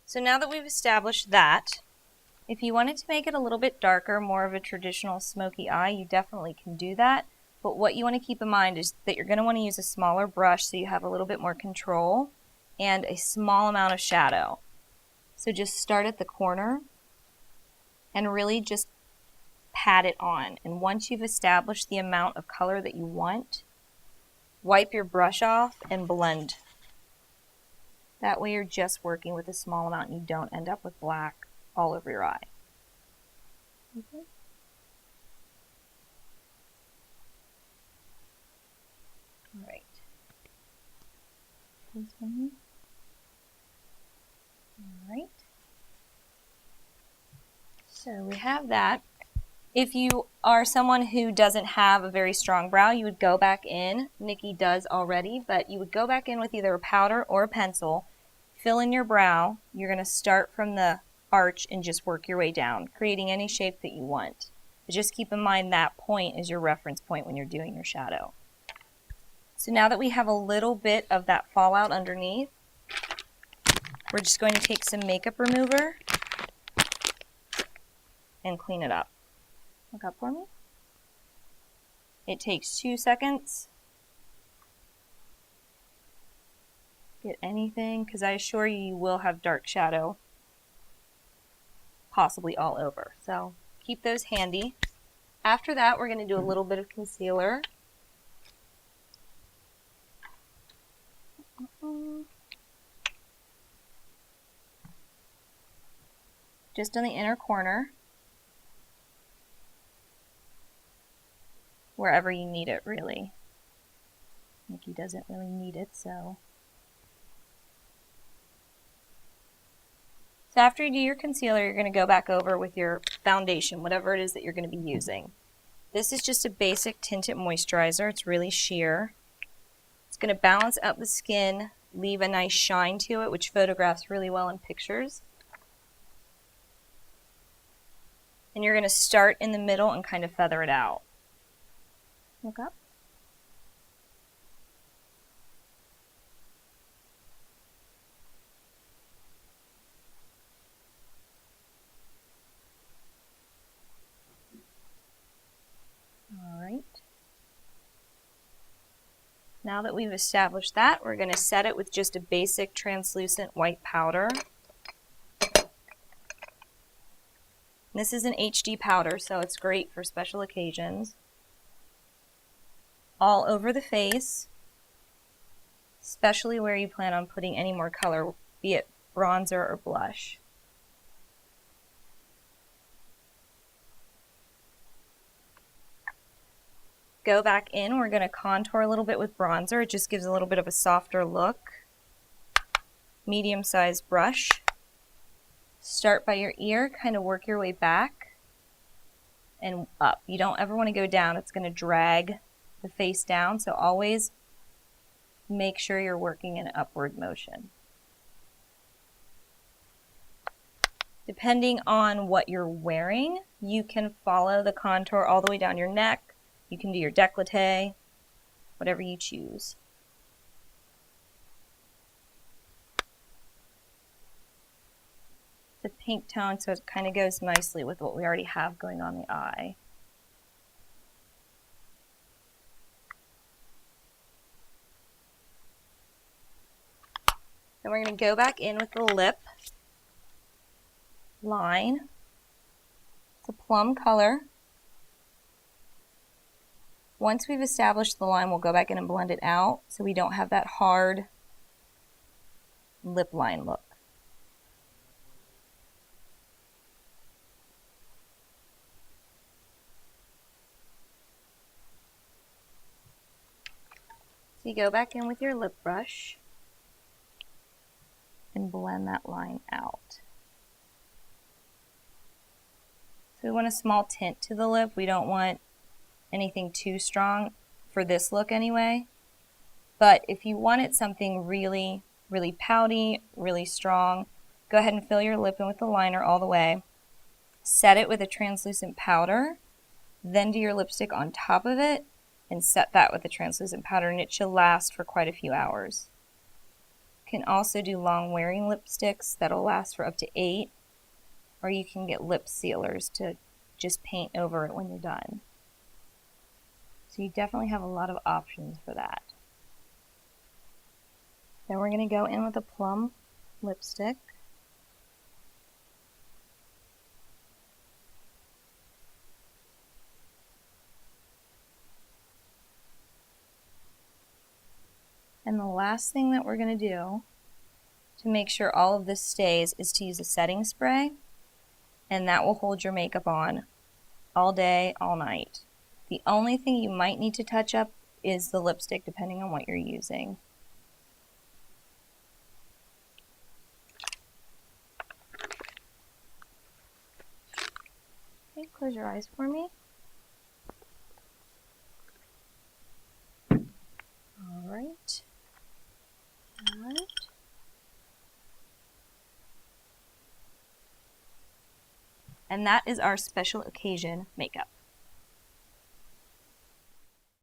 So now that we've established that, if you wanted to make it a little bit darker, more of a traditional smoky eye, you definitely can do that. But what you want to keep in mind is that you're going to want to use a smaller brush so you have a little bit more control and a small amount of shadow. So just start at the corner and really just pat it on. And once you've established the amount of color that you want, wipe your brush off and blend. That way you're just working with a small amount and you don't end up with black all over your eye. Okay. All right. All right. So we have that. If you are someone who doesn't have a very strong brow, you would go back in. Nikki does already, but you would go back in with either a powder or a pencil, fill in your brow. You're going to start from the arch and just work your way down, creating any shape that you want. But just keep in mind that point is your reference point when you're doing your shadow. So now that we have a little bit of that fallout underneath, we're just going to take some makeup remover and clean it up. Look up for me. It takes 2 seconds. Get anything, because I assure you, you will have dark shadow possibly all over. So keep those handy. After that, we're going to do a little bit of concealer. Just on the inner corner, wherever you need it, really. Nikki doesn't really need it, so. So after you do your concealer, you're going to go back over with your foundation, whatever it is that you're going to be using. This is just a basic tinted moisturizer. It's really sheer. It's going to balance out the skin, leave a nice shine to it, which photographs really well in pictures. And you're going to start in the middle and kind of feather it out. Look up. All right. Now that we've established that, we're going to set it with just a basic translucent white powder. This is an HD powder, so it's great for special occasions. All over the face, especially where you plan on putting any more color, be it bronzer or blush. Go back in, we're going to contour a little bit with bronzer. It just gives a little bit of a softer look. Medium-sized brush. Start by your ear, kind of work your way back and up. You don't ever want to go down, it's going to drag the face down, so always make sure you're working in an upward motion. Depending on what you're wearing, you can follow the contour all the way down your neck. You can do your décolleté, whatever you choose. It's a pink tone, so it kind of goes nicely with what we already have going on the eye. Then we're going to go back in with the lip line. It's a plum color. Once we've established the line, we'll go back in and blend it out so we don't have that hard lip line look. So you go back in with your lip brush and blend that line out. So we want a small tint to the lip. We don't want anything too strong for this look anyway. But if you wanted something really, really pouty, really strong, go ahead and fill your lip in with the liner all the way. Set it with a translucent powder, then do your lipstick on top of it and set that with a translucent powder, and it should last for quite a few hours. You can also do long wearing lipsticks that'll last for up to 8, or you can get lip sealers to just paint over it when you're done. So you definitely have a lot of options for that. Then we're going to go in with a plum lipstick. And the last thing that we're going to do to make sure all of this stays is to use a setting spray, and that will hold your makeup on all day, all night. The only thing you might need to touch up is the lipstick, depending on what you're using. Okay, close your eyes for me. All right. And that is our special occasion makeup.